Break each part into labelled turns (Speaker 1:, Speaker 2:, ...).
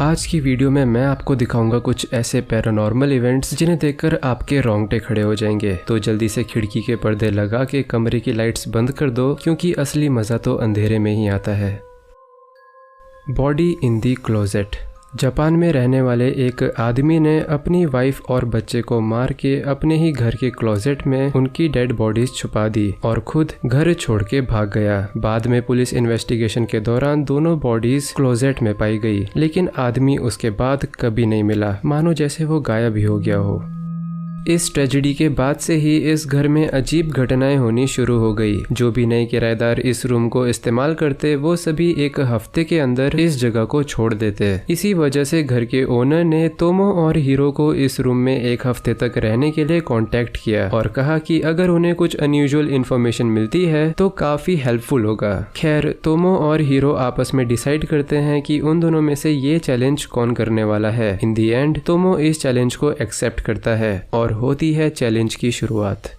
Speaker 1: आज की वीडियो में मैं आपको दिखाऊंगा कुछ ऐसे पैरानॉर्मल इवेंट्स जिन्हें देखकर आपके रोंगटे खड़े हो जाएंगे। तो जल्दी से खिड़की के पर्दे लगा के कमरे की लाइट्स बंद कर दो, क्योंकि असली मजा तो अंधेरे में ही आता है। Body in the closet. Japan में रहने वाले एक आदमी ने अपनी वाइफ और बच्चे को मार के अपने ही घर के क्लोजेट में उनकी डेड बॉडीज छुपा दी और खुद घर छोड़ के भाग गया। बाद में पुलिस इन्वेस्टिगेशन के दौरान दोनों बॉडीज क्लोजेट में पाई गई, लेकिन आदमी उसके बाद कभी नहीं मिला, मानो जैसे वो गायब ही हो गया हो। इस ट्रेजेडी के बाद से ही इस घर में अजीब घटनाएं होनी शुरू हो गई। जो भी नए किराएदार इस रूम को इस्तेमाल करते वो सभी एक हफ्ते के अंदर इस जगह को छोड़ देते। इसी वजह से घर के ओनर ने तोमो और हीरो को इस रूम में एक हफ्ते तक रहने के लिए कांटेक्ट किया और कहा कि अगर उन्हें कुछ अनयूजुअल इन्फॉर्मेशन मिलती है तो काफी हेल्पफुल होगा। खैर, तोमो और हीरो आपस में डिसाइड करते हैं कि उन दोनों में से ये चैलेंज कौन करने वाला है। इन दी एंड तोमो इस चैलेंज को एक्सेप्ट करता है और होती है चैलेंज की शुरुआत।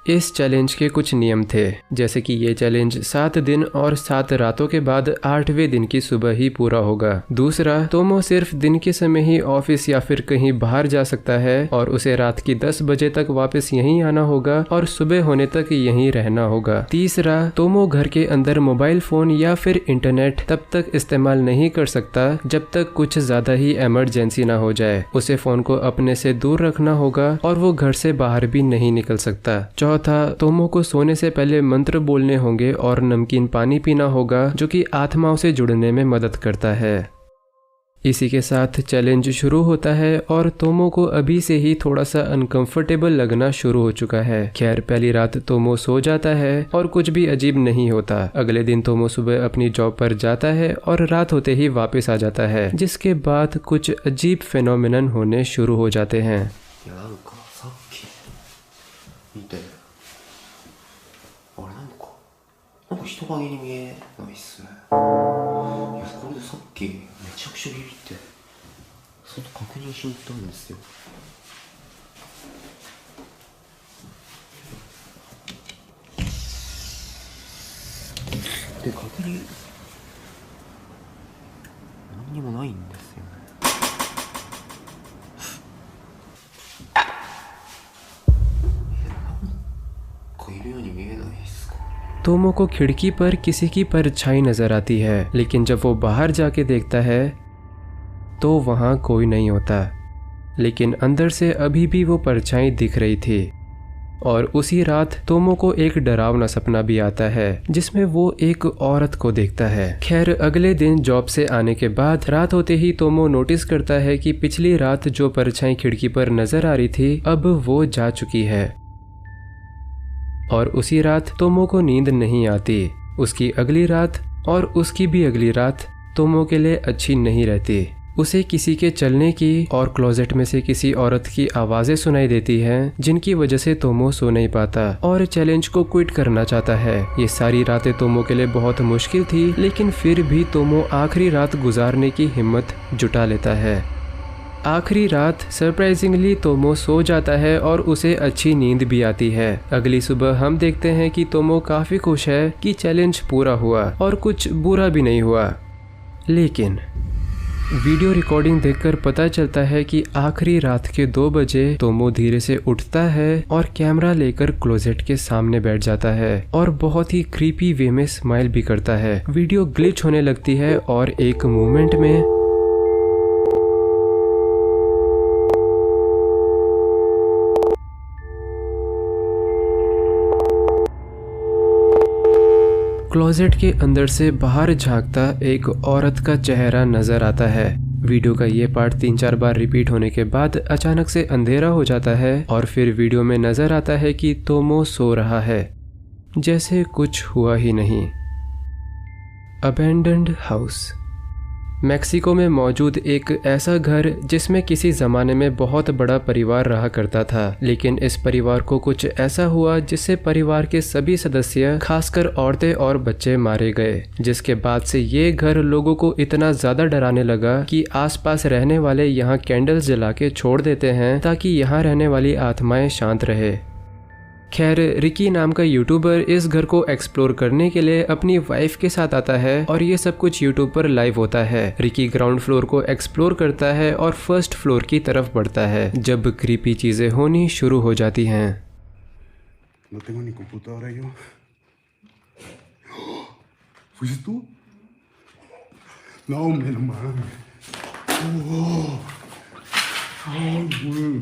Speaker 1: इस चैलेंज के कुछ नियम थे, जैसे कि ये चैलेंज 7 दिन और 7 रातों के बाद 8वें दिन की सुबह ही पूरा होगा। दूसरा, तोमो सिर्फ दिन के समय ही ऑफिस या फिर कहीं बाहर जा सकता है और उसे रात की 10 बजे तक वापस यहीं आना होगा और सुबह होने तक यहीं रहना होगा। तीसरा, तोमो घर के अंदर मोबाइल फोन या फिर इंटरनेट तब तक इस्तेमाल नहीं कर सकता जब तक कुछ ज्यादा ही इमरजेंसी ना हो जाए। उसे फोन को अपने से दूर रखना होगा और वो घर से बाहर भी नहीं निकल सकता। था तोमो को सोने से पहले मंत्र बोलने होंगे और नमकीन पानी पीना होगा, जो कि आत्माओं से जुड़ने में मदद करता है। इसी के साथ चैलेंज शुरू होता है और तोमो को अभी से ही थोड़ा सा अनकंफर्टेबल लगना शुरू हो चुका है। खैर, पहली रात तोमो सो जाता है और कुछ भी अजीब नहीं होता। अगले दिन तोमो सुबह अपनी जॉब पर जाता है और रात होते ही वापस आ जाता है, जिसके बाद कुछ अजीब फेनोमेनन होने शुरू हो जाते हैं।
Speaker 2: 人影に見えないっすね。いや、これでさっきめちゃくちゃビビって外確認しに行ったんですよ。で、確認何にもないんですよね。なんかいるように見えないっす。
Speaker 1: तोमो को खिड़की पर किसी की परछाई नजर आती है, लेकिन जब वो बाहर जाके देखता है तो वहां कोई नहीं होता। लेकिन अंदर से अभी भी वो परछाई दिख रही थी। और उसी रात तोमो को एक डरावना सपना भी आता है, जिसमें वो एक औरत को देखता है। खैर, अगले दिन जॉब से आने के बाद रात होते ही तोमो नोटिस करता है कि पिछली रात जो परछाई खिड़की पर नजर आ रही थी अब वो जा चुकी है। और उसी रात तोमो को नींद नहीं आती। उसकी अगली रात और उसकी भी अगली रात तोमो के लिए अच्छी नहीं रहती। उसे किसी के चलने की और क्लोजेट में से किसी औरत की आवाजें सुनाई देती हैं, जिनकी वजह से तोमो सो नहीं पाता और चैलेंज को क्विट करना चाहता है। ये सारी रातें तोमो के लिए बहुत मुश्किल थी, लेकिन फिर भी तोमो आखिरी रात गुजारने की हिम्मत जुटा लेता है। आखिरी रात सरप्राइजिंगली तोमो सो जाता है और उसे अच्छी नींद भी आती है। अगली सुबह हम देखते हैं कि तोमो काफी खुश है कि चैलेंज पूरा हुआ और कुछ बुरा भी नहीं हुआ। लेकिन वीडियो रिकॉर्डिंग देखकर पता चलता है कि आखिरी रात के 2 बजे तोमो धीरे से उठता है और कैमरा लेकर क्लोजेट के सामने बैठ जाता है और बहुत ही क्रीपी वे में स्माइल भी करता है। वीडियो ग्लिच होने लगती है और एक मोमेंट में क्लोजेट के अंदर से बाहर झांकता एक औरत का चेहरा नजर आता है। वीडियो का ये पार्ट 3-4 बार रिपीट होने के बाद अचानक से अंधेरा हो जाता है और फिर वीडियो में नजर आता है कि तोमो सो रहा है, जैसे कुछ हुआ ही नहीं। Abandoned house. मैक्सिको में मौजूद एक ऐसा घर जिसमें किसी ज़माने में बहुत बड़ा परिवार रहा करता था, लेकिन इस परिवार को कुछ ऐसा हुआ जिससे परिवार के सभी सदस्य, खासकर औरतें और बच्चे मारे गए, जिसके बाद से ये घर लोगों को इतना ज़्यादा डराने लगा कि आसपास रहने वाले यहाँ कैंडल्स जला के छोड़ देते हैं ताकि यहाँ रहने वाली आत्माएं शांत रहे। खैर रिकी नाम का यूट्यूबर इस घर को एक्सप्लोर करने के लिए अपनी वाइफ के साथ आता है और ये सब कुछ यूट्यूब पर लाइव होता है। रिकी ग्राउंड फ्लोर को एक्सप्लोर करता है और फर्स्ट फ्लोर की तरफ बढ़ता है जब क्रीपी चीजें होनी शुरू हो जाती हैं।
Speaker 3: No tengo ni computadora yo. ¿Fuiste tú? No, hombre, no mames. Oh, ay, güey.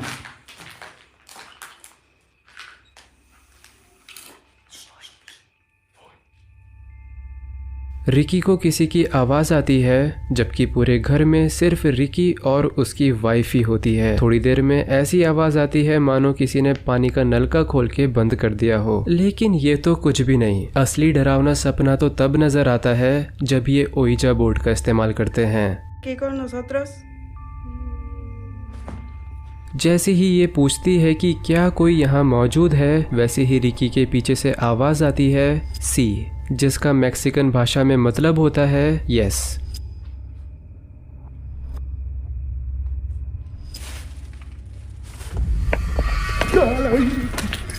Speaker 1: Ricky को किसी की आवाज आती है जबकि पूरे घर में सिर्फ रिकी और उसकी वाइफ ही होती है। थोड़ी देर में ऐसी आवाज आती है मानो किसी ने पानी का नलका खोल के बंद कर दिया हो, लेकिन ये तो कुछ भी नहीं। असली डरावना सपना तो तब नजर आता है जब ये ओइजा बोर्ड का इस्तेमाल करते हैं।
Speaker 4: ¿Qué con nosotros?
Speaker 1: जैसे ही ये पूछती है कि क्या कोई यहाँ मौजूद है, वैसे ही रिकी के पीछे से आवाज आती है सी, जिसका मैक्सिकन भाषा में मतलब होता है yes.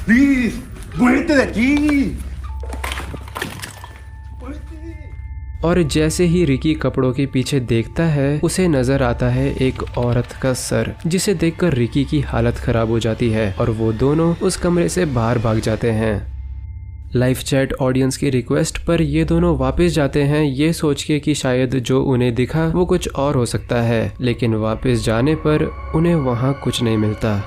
Speaker 3: Liz, muérete de aquí.
Speaker 1: और जैसे ही रिकी कपड़ों के पीछे देखता है, उसे नजर आता है एक औरत का सर, जिसे देखकर रिकी की हालत खराब हो जाती है और वो दोनों उस कमरे से बाहर भाग जाते हैं। लाइव चैट ऑडियंस की रिक्वेस्ट पर ये दोनों वापस जाते हैं, ये सोच के कि शायद जो उन्हें दिखा वो कुछ और हो सकता है, लेकिन वापस जाने पर उन्हें वहाँ कुछ नहीं मिलता।